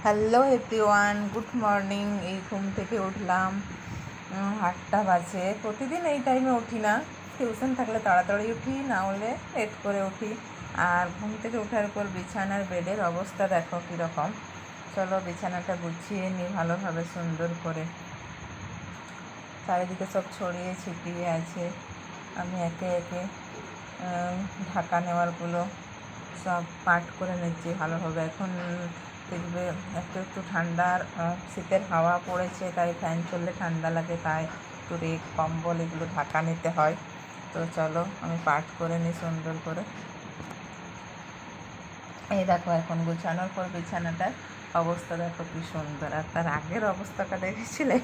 Hello everyone, good morning. এই ঘুম থেকে উঠলাম 8টা বাজে। প্রতিদিন এই টাইমে উঠি না, টিউশন থাকলে তাড়াতাড়ি উঠি, না হলে লেট করে উঠি। আর ঘুম থেকে ওঠার পর বিছানার বেডের অবস্থা দেখো কীরকম। চলো বিছানাটা গুছিয়ে নিই ভালোভাবে, সুন্দর করে। চারিদিকে সব ছড়িয়ে ছিটিয়ে আছে। আমি একে একে ঢাকা নেওয়ারগুলো সব পাট করে নিচ্ছি ভালোভাবে। এখন দেখবে একটু একটু ঠান্ডার শীতের হাওয়া পড়েছে, তাই ফ্যান চললে ঠান্ডা লাগে, তাই একটু রেক কম্বল এগুলো ঢাকা নিতে হয়। তো চলো আমি পাট করে নিই সুন্দর করে। এই দেখো এখন গুছানোর পর বিছানাটার অবস্থা দেখো কি সুন্দর। আর তার আগের অবস্থাটা দেখেছিলে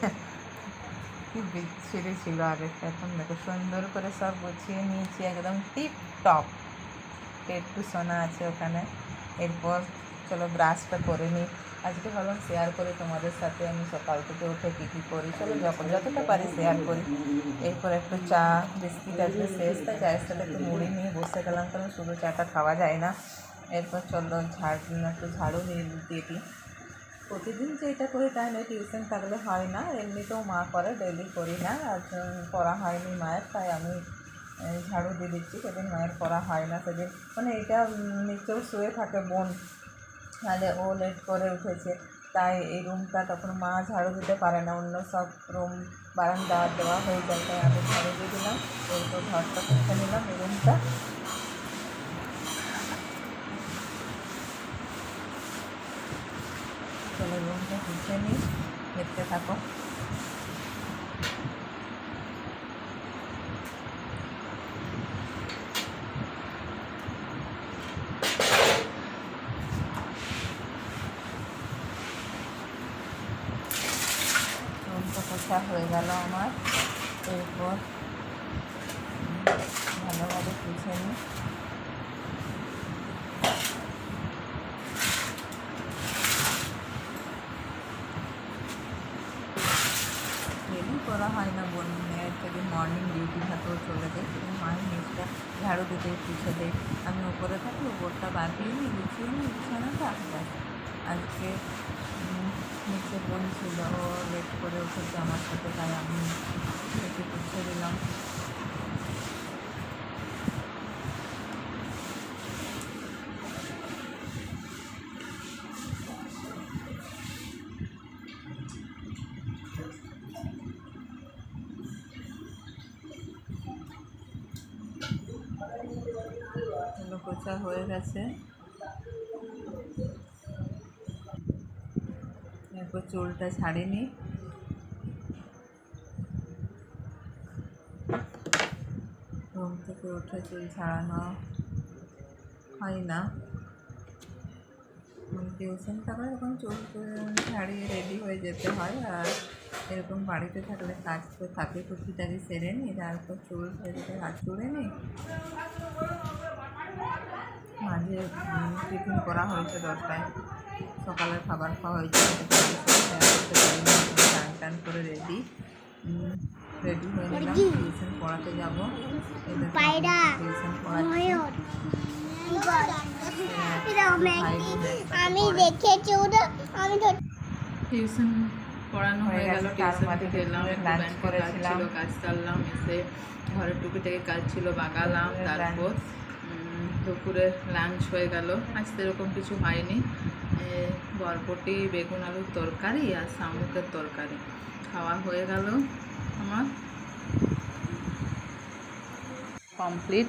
কি বিচ্ছিরি ছিল আগেরটা। এখন দেখো সুন্দর করে সব গুছিয়ে নিয়েছি, একদম টিপ টপ। একটু সোনা আছে ওখানে। এরপর চলো ব্রাশটা করে নিই। আজকে ভাবলাম শেয়ার করি তোমাদের সাথে আমি সকাল থেকে উঠে কী কী করি। চলো যতটা পারি শেয়ার করি। এরপর একটু চা বিস্কিট আসবে শেষ, তাই চায়ের সাথে একটু মুড়ি নিয়ে বসে গেলাম, কারণ শুধু চাটা খাওয়া যায় না। এরপর চলো একটু ঝাড়ু দিয়ে দিই। প্রতিদিন যে এটা করি তাই নয়, টিউশন থাকলে হয় না, এমনিতেও মা করে, ডেলি করি না। আর করা হয়নি মায়ের, তাই আমি ঝাড়ু দিয়ে দিচ্ছি। সেদিন মায়ের করা হয় না, সেদিন মানে এটা নিচেও শুয়ে থাকে বোন, তাহলে ও লেট করে উঠেছে, তাই এই রুমটা তখন মা ঝাড়ু দিতে পারে না, অন্য সব রুম বারান্দা দেওয়া হয়ে যায়, তাই আমি ঝাড়ু দিয়ে দিলাম। এরপর ঘরটা পুছে নিলাম, এই রুমটা। চলো রুমটা পুছে নিই, দেখতে থাকো। রুমটা পোছা হয়ে গেল আমার। এরপর ভালোভাবে পুছে নিই। ডেলি করা হয় না, বোন মেয়ের সেদিন মর্নিং ডিউটি থাকেও চলে যায়, সেদিন মায়ের নিচটা ঝাড়ু দিতে পুছে দেয়। আমি উপরে থাকি, উপরটা বাঁধিয়ে নিই, গুছিয়ে নিই বিছানাটা। আজকে নিচে বোন ছিল, ও লেট করে উঠেছে আমার সাথে, তাই আমি একটু পুছে দিলাম। পোছা হয়ে গেছে। এরপর চুলটা ছাড়িয়ে নিই। ঘুম থেকে উঠে চুল ছাড়ানো হয় না, টিউশন থাকলে এখন চুল ছাড়িয়ে রেডি হয়ে যেতে হয়। আর এরকম বাড়িতে থাকলে কাজ তো থাকে, টুকিটাকি সেরে নিই, তারপর চুল সেরে হাত চুড়ে নিই। মাঝে টিফিন করা হয়েছে 10টায়, সকালের খাবার খাওয়া হয়েছে, স্নান টান করে রেডি হয়ে নিলাম। টিউশন পড়াতে যাবো, টিউশন পড়াচ্ছি। আমি দেখেছি টিউশন পড়ানো হয়ে গেল, টিউশন থেকে এলাম, লাঞ্চ করেছিলাম, কাজ সারলাম, এসে ঘরের টুকিটাকি কাজ ছিল বাগালাম। তারপর দুপুরে লাঞ্চ হয়ে গেল। আজ সেরকম কিছু হয়নি, বরবটি বেগুন আলুর তরকারি আর শামুকের তরকারি খাওয়া হয়ে গেল আমার কমপ্লিট।